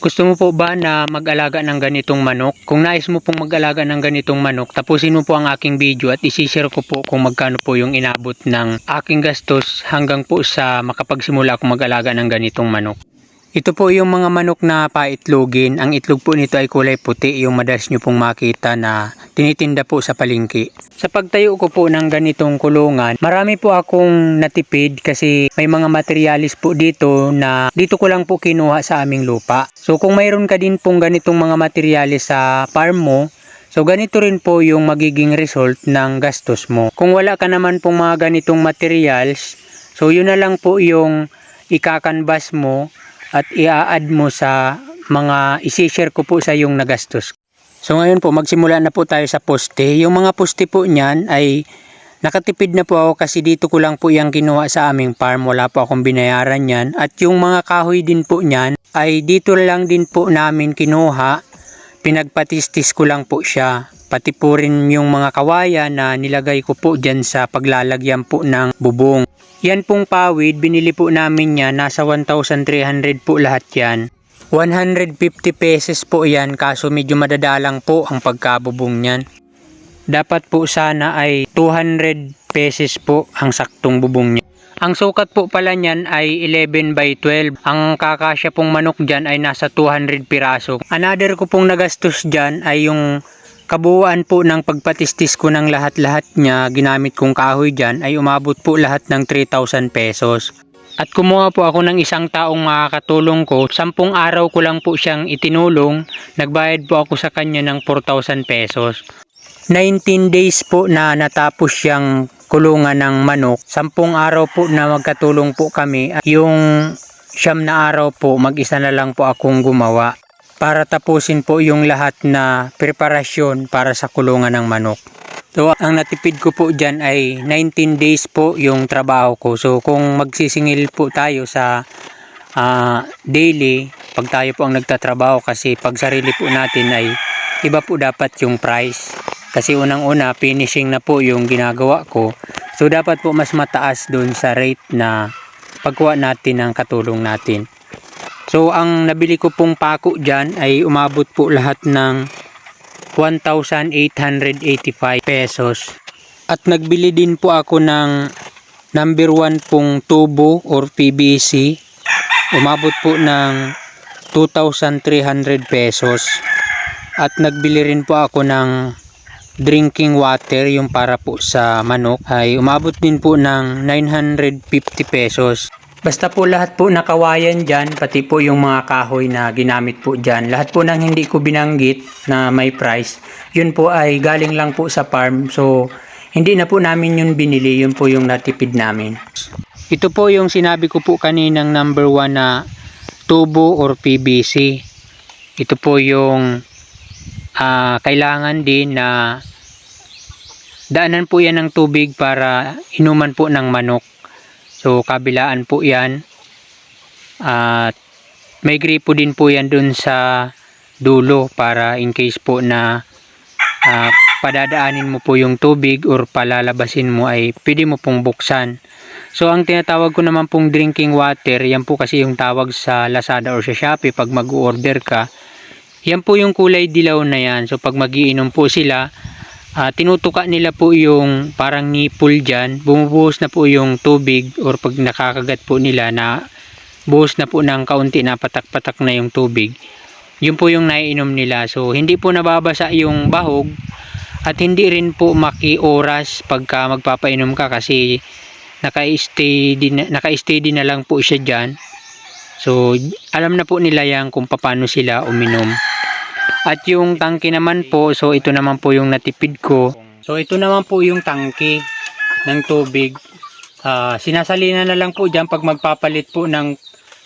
Gusto mo po ba na mag-alaga ng ganitong manok? Kung nais mo pong mag-alaga ng ganitong manok, tapusin mo po ang aking video at isi-share ko po kung magkano po yung inabot ng aking gastos hanggang po sa makapagsimula akong mag-alaga ng ganitong manok. Ito po yung mga manok na paitlogin. Ang itlog po nito ay kulay puti, yung madalas nyo pong makita na tinitinda po sa palengke. Sa pagtayo ko po ng ganitong kulungan, marami po akong natipid kasi may mga materialis po dito na dito ko lang po kinuha sa aming lupa. So kung mayroon ka din pong ganitong mga materialis sa farm mo, so ganito rin po yung magiging result ng gastos mo. Kung wala ka naman pong mga ganitong materials, so yun na lang po yung ikakanvas mo at i-add mo sa mga isi-share ko po sa yung nagastos. So ngayon po magsimula na po tayo sa poste. Yung mga poste po niyan ay nakatipid na po ako kasi dito ko lang po yung kinuha sa aming farm. Wala po akong binayaran yan. At yung mga kahoy din po niyan ay dito lang din po namin kinuha. Pinagpatistis ko lang po siya. Pati po rin yung mga kawayan na nilagay ko po dyan sa paglalagyan po ng bubong. Yan pong pawid, binili po namin yan, nasa 1,300 po lahat yan. 150 pesos po yan, kaso medyo madadalang po ang pagkabubong niyan. Dapat po sana ay 200 pesos po ang saktong bubong niya. Ang sukat po pala niyan ay 11 by 12. Ang kakasya pong manok dyan ay nasa 200 piraso. Another ko pong nagastos dyan ay yung kabuuan po ng pagpatistis ko ng lahat-lahat niya, ginamit kong kahoy dyan, ay umabot po lahat ng 3,000 pesos. At kumuha po ako ng isang taong makakatulong ko, 10 araw ko lang po siyang itinulong, nagbayad po ako sa kanya ng 4,000 pesos. 19 days po na natapos siyang kulungan ng manok, 10 araw po na magkatulong po kami, at yung 9 na araw po mag-isa na lang po akong gumawa para tapusin po yung lahat na preparasyon para sa kulungan ng manok. So ang natipid ko po dyan ay 19 days po yung trabaho ko. So kung magsisingil po tayo sa daily, pag tayo po ang nagtatrabaho, kasi pag sarili po natin ay iba po dapat yung price. Kasi unang-una finishing na po yung ginagawa ko. So dapat po mas mataas dun sa rate na pagkuha natin ng katulong natin. So ang nabili ko pong pako dyan ay umabot po lahat ng 1,885 pesos. At nagbili din po ako ng number 1 pong tubo or PVC. Umabot po ng 2,300 pesos. At nagbili rin po ako ng drinking water, yung para po sa manok, ay umabot din po ng 950 pesos. Basta po lahat po nakawayan dyan, pati po yung mga kahoy na ginamit po dyan. Lahat po ng hindi ko binanggit na may price, yun po ay galing lang po sa farm. So, hindi na po namin yun binili, yun po yung natipid namin. Ito po yung sinabi ko po kaninang number 1 na tubo or PVC. Ito po yung kailangan din na daanan po yan ng tubig para inuman po ng manok. So kabilaan po yan, at may gripo din po yan dun sa dulo para in case po na padadaanin mo po yung tubig or palalabasin mo ay pwede mo pong buksan. So ang tinatawag ko naman pong drinking water, yan po kasi yung tawag sa Lazada or sa Shopee pag mag-order ka. Yan po yung kulay dilaw na yan. So pag magiinom po sila, tinutuka nila po yung parang nipple dyan, bumubuhos na po yung tubig, or pag nakakagat po nila na buhos na po ng kaunti, na patak-patak na yung tubig, yun po yung naiinom nila. So hindi po nababasa yung bahog at hindi rin po maki-oras pagka magpapainom ka, kasi naka-stay din na lang po siya dyan. So alam na po nila yan kung paano sila uminom. At yung tangke naman po, so ito naman po yung natipid ko. So ito naman po yung tangke ng tubig. Sinasalina na lang po dyan pag magpapalit po ng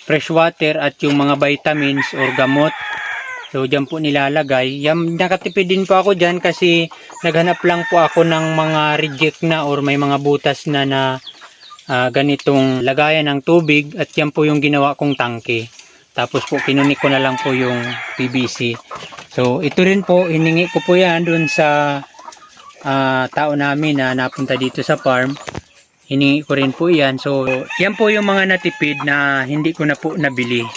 fresh water at yung mga vitamins or gamot. So dyan po nilalagay. Yan, nakatipid din po ako dyan kasi naghanap lang po ako ng mga reject na or may mga butas na ganitong lagayan ng tubig, at yan po yung ginawa kong tangke. Tapos po kinunik ko na lang po yung PVC. So ito rin po, hiningi ko po yan dun sa tao namin na napunta dito sa farm. Hiningi ko rin po yan. So yan po yung mga natipid na hindi ko na po nabili.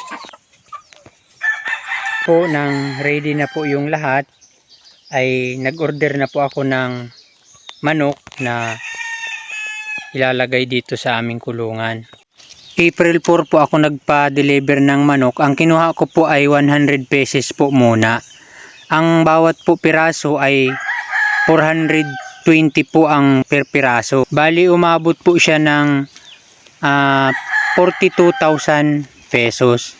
po nang ready na po yung lahat, ay nag-order na po ako ng manok na ilalagay dito sa aming kulungan. April 4 po ako nagpa-deliver ng manok. Ang kinuha ko po ay 100 pesos po muna. Ang bawat po piraso ay 420 po ang per piraso. Bali umabot po siya ng 42,000 pesos.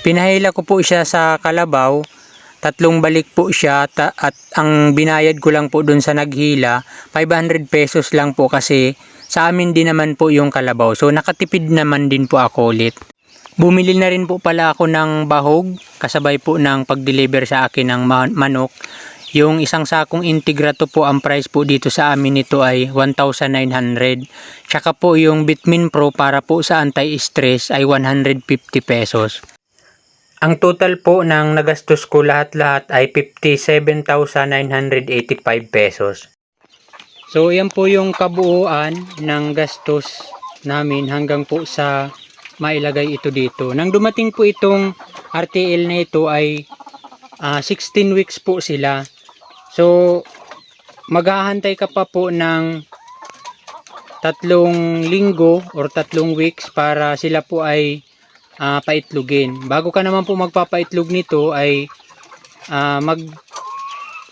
Pinahila ko po siya sa kalabaw. 3 balik po siya at ang binayad ko lang po dun sa naghila 500 pesos lang po kasi sa amin din naman po yung kalabaw. So nakatipid naman din po ako ulit. Bumili na rin po pala ako ng bahog kasabay po ng pag-deliver sa akin ng manok. Yung isang sakong integrato po, ang price po dito sa amin nito ay 1,900. Tsaka po yung Bitmin Pro para po sa anti-stress ay 150 pesos. Ang total po ng nagastos ko lahat-lahat ay 57,985 pesos. So yan po yung kabuuan ng gastos namin hanggang po sa mailagay ito dito. Nang dumating po itong RTL na ito ay 16 weeks po sila. So maghahantay ka pa po ng 3 linggo or 3 weeks para sila po ay paitlogin. Bago ka naman po magpapaitlog nito ay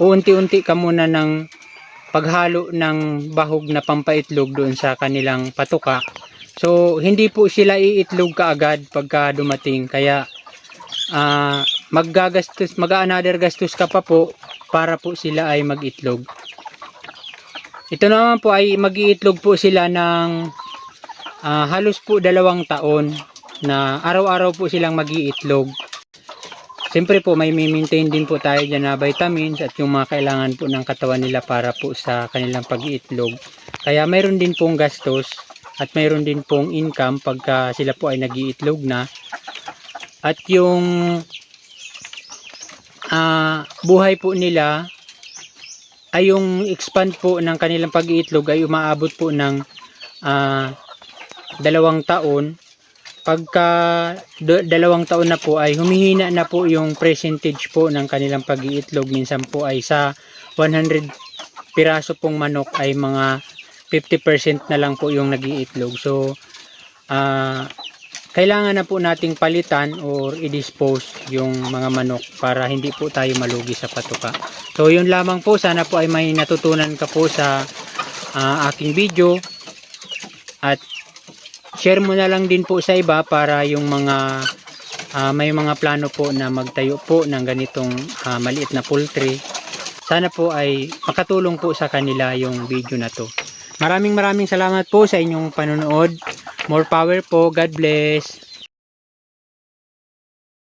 unti-unti ka muna ng paghalo ng bahog na pampaitlog doon sa kanilang patuka. So hindi po sila iitlog kaagad pagka dumating, kaya mag-another gastos ka pa po para po sila ay mag-itlog. Ito naman po ay mag-iitlog po sila ng halos po 2 taon na araw-araw po silang mag-iitlog. Siyempre po may maintain din po tayo dyan na vitamins at yung mga kailangan po ng katawan nila para po sa kanilang pag-iitlog. Kaya mayroon din pong gastos at mayroon din pong income pagka sila po ay nag-iitlog na. At yung buhay po nila ay yung expand po ng kanilang pag-iitlog ay umaabot po ng 2 taon. Pagka 2 taon na po ay humihina na po yung percentage po ng kanilang pag-iitlog. Minsan po ay sa 100 piraso pong manok ay mga 50% na lang po yung nag-iitlog. So kailangan na po nating palitan or i-dispose yung mga manok para hindi po tayo malugi sa patuka. So yun lamang po, sana po ay may natutunan ka po sa aking video at share mo na lang din po sa iba para yung mga may mga plano po na magtayo po ng ganitong maliit na poultry. Sana po ay makatulong po sa kanila yung video na to. Maraming salamat po sa inyong panonood. More power po. God bless.